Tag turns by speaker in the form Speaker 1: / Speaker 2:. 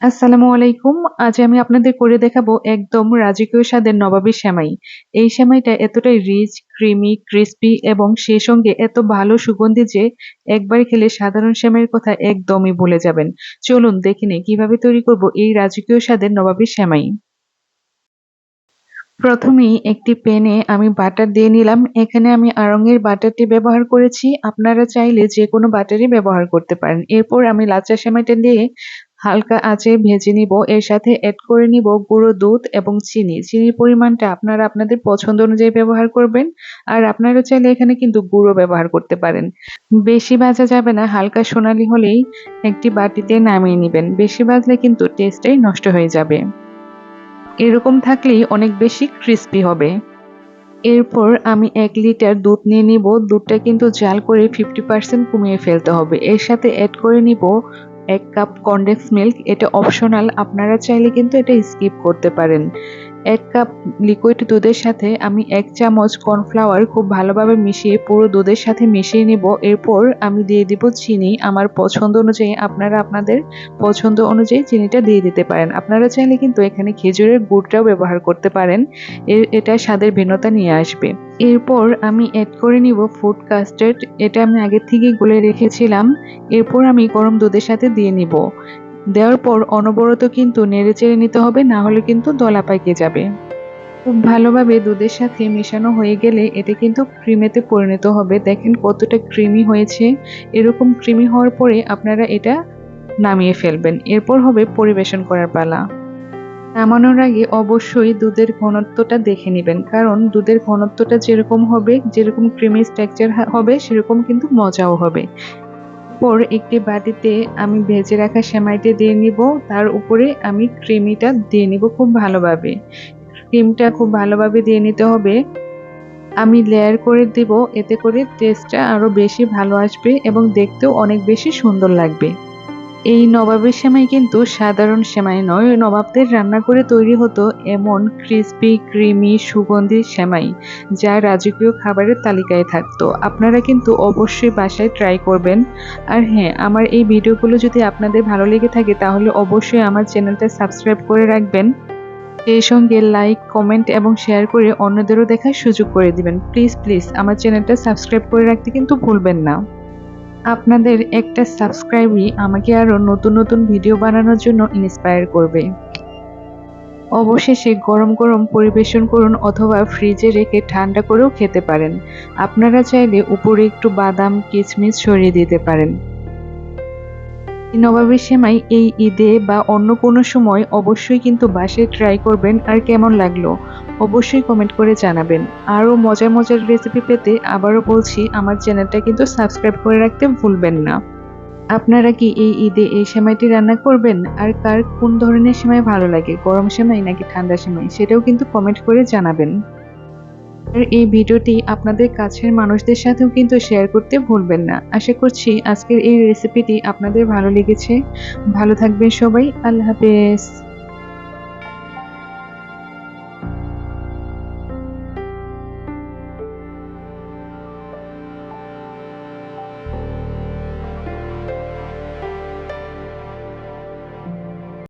Speaker 1: আসসালামু আলাইকুম। আজ আমি আপনাদের করে দেখাবো একদম রাজকীয় স্বাদের নবাবী সেমাই। এই সেমাইটা এতটাই রিচ, ক্রিমি, ক্রিসপি এবং সেই সঙ্গে এত ভালো সুগন্ধি যে একবার খেলে সাধারণ সেমাইয়ের কথা একদমই ভুলে যাবেন। চলুন দেখে নিই কিভাবে তৈরি করব এই রাজকীয় স্বাদের নবাবী সেমাই। প্রথমেই একটি প্যানে আমি বাটার দিয়ে নিলাম। এখানে আমি আড়ঙের বাটারটি ব্যবহার করেছি। আপনারা চাইলে যেকোনো বাটারই ব্যবহার করতে পারেন। এরপর আমি লাচ্ছা সেমাইটা দিয়ে হালকা আঁচে ভেজে নিব। এর সাথে এড করে নিব গুঁড়ো দুধ এবং চিনি। চিনির পরিমাণটা আপনারা আপনাদের পছন্দ অনুযায়ী ব্যবহার করবেন। আর আপনারা চাইলে এখানে কিন্তু গুঁড়ো ব্যবহার করতে পারেন। বেশি ভাজা যাবে না, হালকা সোনালী হলেই একটি বাটিতে নামিয়ে নিবেন। বেশি ভাজলে কিন্তু টেস্টটাই নষ্ট হয়ে যাবে। এরকম থাকলেই অনেক বেশি ক্রিস্পি হবে। এরপর আমি ১ লিটার দুধ নিয়ে নিব। দুধটা কিন্তু জাল করে 50% কমিয়ে ফেলতে হবে। এর সাথে এড করে নিব ১ কাপ কনডেন্স মিল্ক। এটা অপশনাল, আপনারা চাইলে কিন্তু এটা স্কিপ করতে পারেন। ১ কাপ লিকুইড দুধের সাথে আমি ১ চামচ কর্নফ্লাওয়ার খুব ভালোভাবে মিশিয়ে পুরো দুধের সাথে মিশিয়ে নিব। এরপর আমি দিয়ে দিব চিনি আমার পছন্দ অনুযায়ী। আপনারা আপনাদের পছন্দ অনুযায়ী চিনিটা দিয়ে দিতে পারেন। আপনারা চাইলে কিন্তু এখানে খেজুরের গুড়টাও ব্যবহার করতে পারেন। এটা স্বাদের ভিন্নতা নিয়ে আসবে। এরপর আমি এড করে নিব ফুড কাস্টার্ড। এটা আমি আগে থেকেই গুলে রেখেছিলাম। এরপর আমি গরম দুধের সাথে দিয়ে নিব। দেওয়ার পর অনবরত কিন্তু নেড়েচেড়ে নিতে হবে, না হলে কিন্তু দলা পাকিয়ে যাবে। খুব ভালোভাবে দুধের সাথে মেশানো হয়ে গেলে এটা কিন্তু ক্রিমেতে পরিণত হবে। দেখেন কতটা ক্রিমি হয়েছে। এরকম ক্রিমি হওয়ার পরে আপনারা এটা নামিয়ে ফেলবেন। এরপর হবে পরিবেশন করার পালা। নামানোর আগে অবশ্যই দুধের ঘনত্বটা দেখে নিবেন, কারণ দুধের ঘনত্বটা যেরকম হবে, যেরকম ক্রিমি স্ট্রাকচার হবে সেরকম কিন্তু মজাও হবে। পর একটি বাটিতে আমি ভেজে রাখা সেমাইটি দিয়ে নিব। তার উপরে আমি ক্রিমিটা দিয়ে নিব খুব ভালোভাবে। ক্রিমটা খুব ভালোভাবে দিয়ে নিতে হবে। আমি লেয়ার করে দিব, এতে করে টেস্টটা আরো বেশি ভালো আসবে এবং দেখতেও অনেক বেশি সুন্দর লাগবে। এই নবাবের সেমাই কিন্তু সাধারণ সেমাই নয়। নবাবদের রান্না করে তৈরি হতো এমন ক্রিসপি, ক্রিমি, সুগন্ধি সেমাই যা রাজকীয় খাবারের তালিকায় থাকতো। আপনারা কিন্তু অবশ্যই বাসায় ট্রাই করবেন। আর হ্যাঁ, আমার এই ভিডিওগুলো যদি আপনাদের ভালো লেগে থাকে তাহলে অবশ্যই আমার চ্যানেলটা সাবস্ক্রাইব করে রাখবেন। সেই সঙ্গে লাইক, কমেন্ট এবং শেয়ার করে অন্যদেরও দেখার সুযোগ করে দিবেন। প্লিজ প্লিজ আমার চ্যানেলটা সাবস্ক্রাইব করে রাখতে কিন্তু ভুলবেন না। আপনাদের একটা সাবস্ক্রাইবই আমাকে আরো নতুন নতুন ভিডিও বানানোর জন্য ইন্সপায়ার করবে। অবশেষে গরম গরম পরিবেশন করুন অথবা ফ্রিজে রেখে ঠান্ডা করেও খেতে পারেন। আপনারা চাইলে উপরে একটু বাদাম, কিশমিশ ছড়িয়ে দিতে পারেন। নবাবী সেমাই এই ঈদে বা অন্য কোনো সময় অবশ্যই কিন্তু বাসায় ট্রাই করবেন। আর কেমন লাগলো অবশ্যই কমেন্ট করে জানাবেন। আরও মজার মজার রেসিপি পেতে আবারও বলছি আমার চ্যানেলটা কিন্তু সাবস্ক্রাইব করে রাখতে ভুলবেন না। আপনারা কি এই ঈদে এই সেমাইটি রান্না করবেন? আর কার কোন ধরনের সেমাই ভালো লাগে, গরম সেমাই নাকি ঠান্ডা সেমাই, সেটাও কিন্তু কমেন্ট করে জানাবেন। আর এই ভিডিওটি আপনাদের কাছের মানুষদের সাথেও কিন্তু শেয়ার করতে ভুলবেন না। আশা করছি আজকের এই রেসিপিটি আপনাদের ভালো লেগেছে। ভালো থাকবেন সবাই। আল্লাহ হাফেজ।